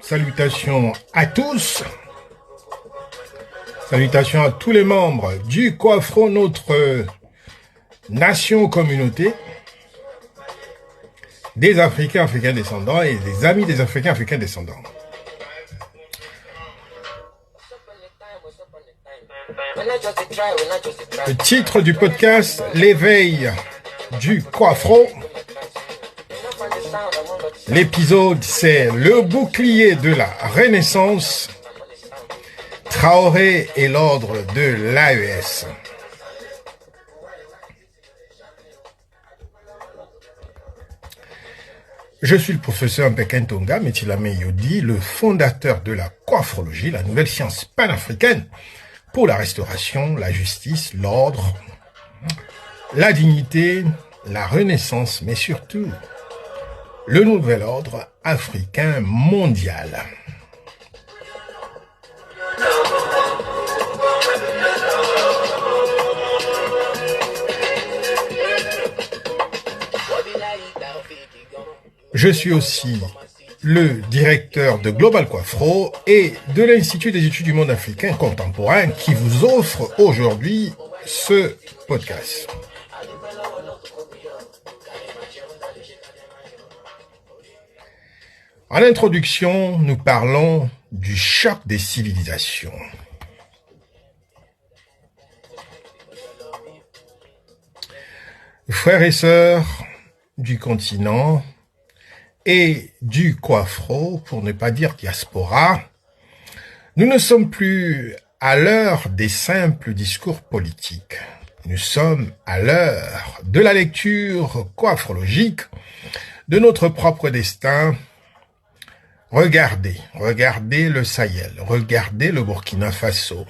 Salutations à tous. Salutations à tous les membres du Quafro, notre nation-communauté des Africains descendants et des amis des Africains descendants. Le titre du podcast, l'éveil du Quafro. L'épisode, c'est le bouclier de la Renaissance, Traoré et l'ordre de l'AES. Je suis le professeur Mpeka Ntonga Metilame Yodi, le fondateur de la coifrologie, la nouvelle science panafricaine pour la restauration, la justice, l'ordre, la dignité, la renaissance, mais surtout le nouvel ordre africain mondial. Je suis aussi le directeur de Global Quafro et de l'Institut des études du monde africain contemporain qui vous offre aujourd'hui ce podcast. En introduction, nous parlons du choc des civilisations. Frères et sœurs du continent et du Quafro, pour ne pas dire diaspora, nous ne sommes plus à l'heure des simples discours politiques. Nous sommes à l'heure de la lecture coifrologique de notre propre destin. Regardez le Sahel, regardez le Burkina Faso.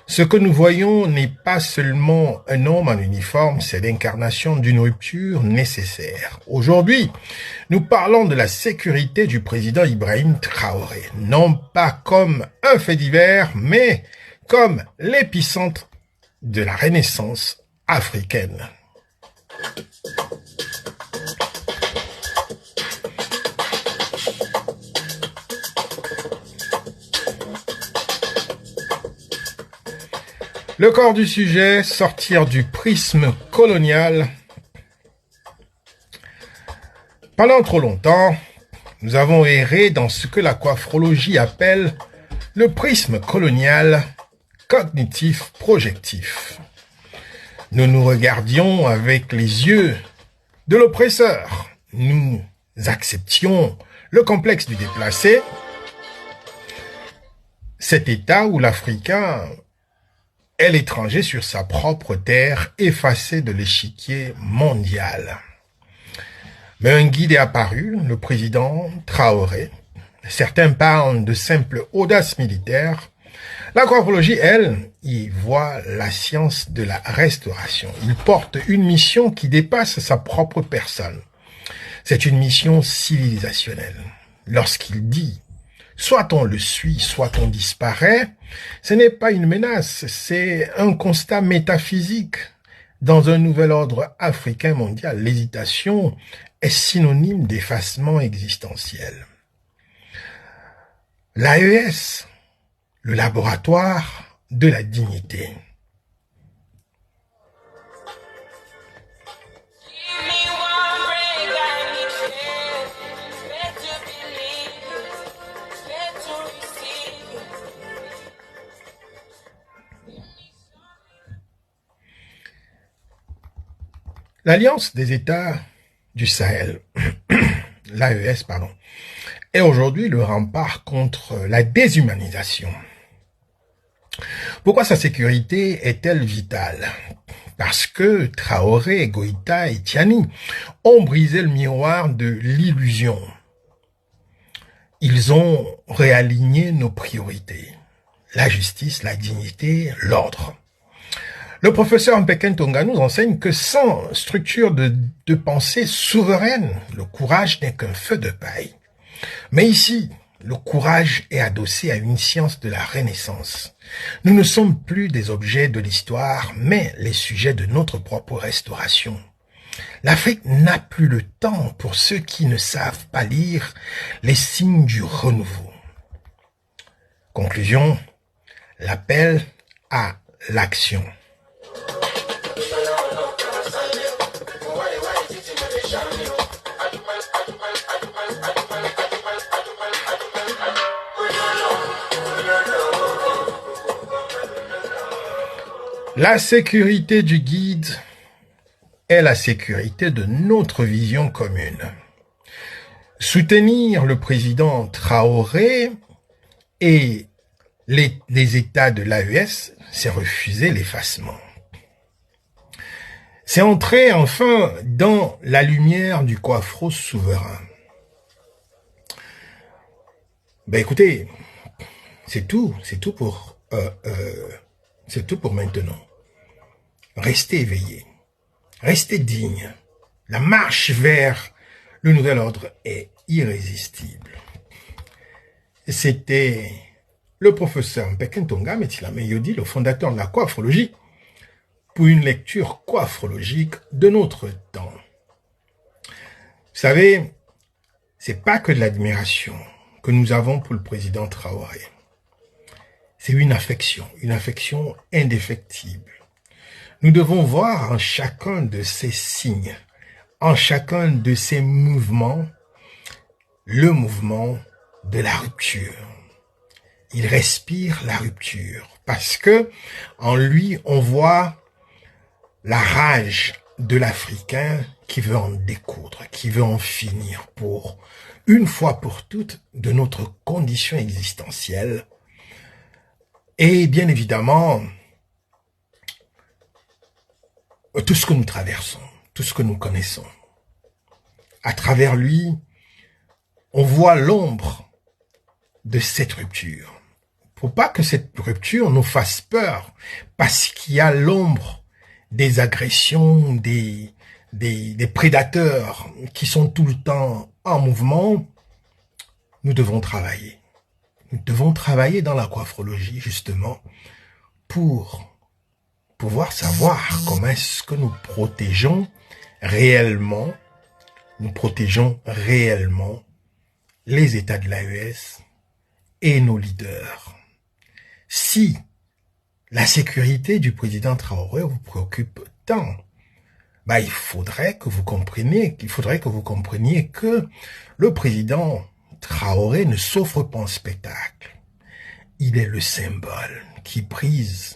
Ce que nous voyons n'est pas seulement un homme en uniforme, c'est l'incarnation d'une rupture nécessaire. Aujourd'hui, nous parlons de la sécurité du président Ibrahim Traoré, non pas comme un fait divers, mais comme l'épicentre de la Renaissance africaine. Le corps du sujet, sortir du prisme colonial. Pendant trop longtemps, nous avons erré dans ce que la coifrologie appelle le prisme colonial cognitif projectif. Nous nous regardions avec les yeux de l'oppresseur. Nous acceptions le complexe du déplacé, cet état où l'Africain est l'étranger sur sa propre terre, effacé de l'échiquier mondial. Mais un guide est apparu, le président Traoré. Certains parlent de simple audace militaire. La coifrologie, elle, y voit la science de la restauration. Il porte une mission qui dépasse sa propre personne. C'est une mission civilisationnelle. Lorsqu'il dit soit on le suit, soit on disparaît, ce n'est pas une menace, c'est un constat métaphysique. Dans un nouvel ordre africain mondial, l'hésitation est synonyme d'effacement existentiel. L'AES, le laboratoire de la dignité. L'Alliance des États du Sahel, l'AES, est aujourd'hui le rempart contre la déshumanisation. Pourquoi sa sécurité est-elle vitale? Parce que Traoré, Goïta et Tiani ont brisé le miroir de l'illusion. Ils ont réaligné nos priorités. La justice, la dignité, l'ordre. Le professeur Mpeka Ntonga nous enseigne que sans structure de pensée souveraine, le courage n'est qu'un feu de paille. Mais ici, le courage est adossé à une science de la Renaissance. Nous ne sommes plus des objets de l'histoire, mais les sujets de notre propre restauration. L'Afrique n'a plus le temps pour ceux qui ne savent pas lire les signes du renouveau. Conclusion, l'appel à l'action. La sécurité du guide est la sécurité de notre vision commune. Soutenir le président Traoré et les États de l'AES, c'est refuser l'effacement. C'est entrer enfin dans la lumière du coiffre souverain. Ben écoutez, c'est tout pour maintenant. Restez éveillés, restez dignes. La marche vers le nouvel ordre est irrésistible. C'était le professeur Mpekentonga Metilame Yodi, le fondateur de la coiphrologie, pour une lecture coiphrologique de notre temps. Vous savez, c'est pas que de l'admiration que nous avons pour le président Traoré. C'est une affection indéfectible. Nous devons voir en chacun de ces signes, en chacun de ces mouvements, le mouvement de la rupture. Il respire la rupture parce que en lui, on voit la rage de l'Africain qui veut en découdre, qui veut en finir pour, une fois pour toutes, de notre condition existentielle. Et bien évidemment, tout ce que nous traversons, tout ce que nous connaissons. À travers lui, on voit l'ombre de cette rupture. Faut pas que cette rupture nous fasse peur, parce qu'il y a l'ombre des agressions, des prédateurs qui sont tout le temps en mouvement. Nous devons travailler. Nous devons travailler dans la coiphrologie, justement, pour pouvoir savoir comment est-ce que nous protégeons réellement les États de l'AES et nos leaders. Si la sécurité du président Traoré vous préoccupe tant, il faudrait que vous compreniez que le président Traoré ne s'offre pas en spectacle. Il est le symbole qui brise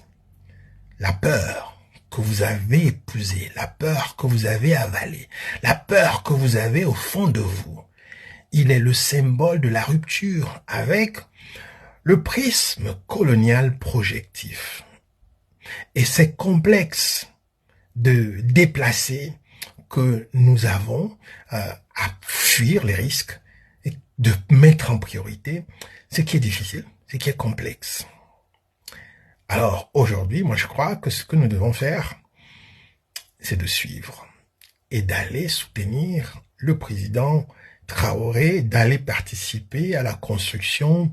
la peur que vous avez épousée, la peur que vous avez avalée, la peur que vous avez au fond de vous. Il est le symbole de la rupture avec le prisme colonial projectif. Et c'est complexe de déplacer que nous avons à fuir les risques et de mettre en priorité ce qui est difficile, ce qui est complexe. Alors aujourd'hui, moi je crois que ce que nous devons faire, c'est de suivre et d'aller soutenir le président Traoré, d'aller participer à la construction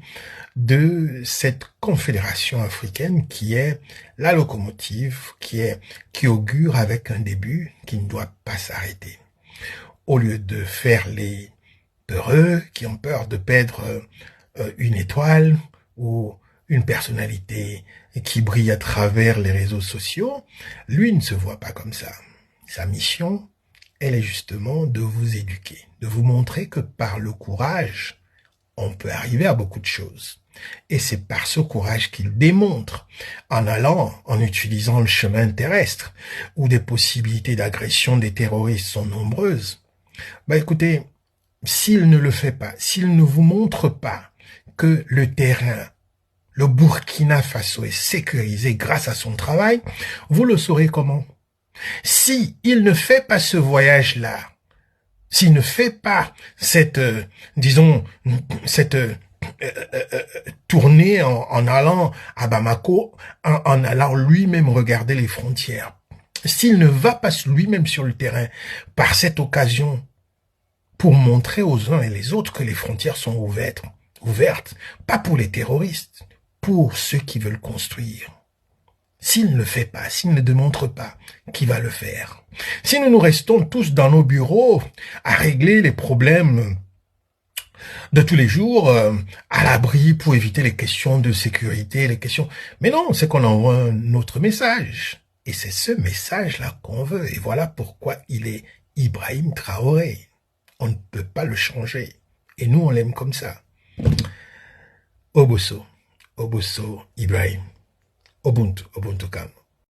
de cette confédération africaine qui est la locomotive, qui augure avec un début qui ne doit pas s'arrêter. Au lieu de faire les peureux qui ont peur de perdre une étoile ou une personnalité qui brille à travers les réseaux sociaux, lui ne se voit pas comme ça. Sa mission, elle est justement de vous éduquer, de vous montrer que par le courage, on peut arriver à beaucoup de choses. Et c'est par ce courage qu'il démontre, en utilisant le chemin terrestre, où des possibilités d'agression des terroristes sont nombreuses. Écoutez, s'il ne le fait pas, s'il ne vous montre pas que le terrain, le Burkina Faso est sécurisé grâce à son travail, vous le saurez comment? Si il ne fait pas ce voyage-là, s'il ne fait pas cette, cette tournée en allant à Bamako, en allant lui-même regarder les frontières, s'il ne va pas lui-même sur le terrain par cette occasion pour montrer aux uns et les autres que les frontières sont ouvertes, ouverte, pas pour les terroristes, pour ceux qui veulent construire. S'il ne le fait pas, s'il ne démontre pas, qui va le faire? Si nous restons tous dans nos bureaux à régler les problèmes de tous les jours, à l'abri pour éviter les questions de sécurité, les questions... Mais non, c'est qu'on envoie un autre message. Et c'est ce message-là qu'on veut. Et voilà pourquoi il est Ibrahim Traoré. On ne peut pas le changer. Et nous, on l'aime comme ça. Obosso, Ibrahim. Ubuntu Kam.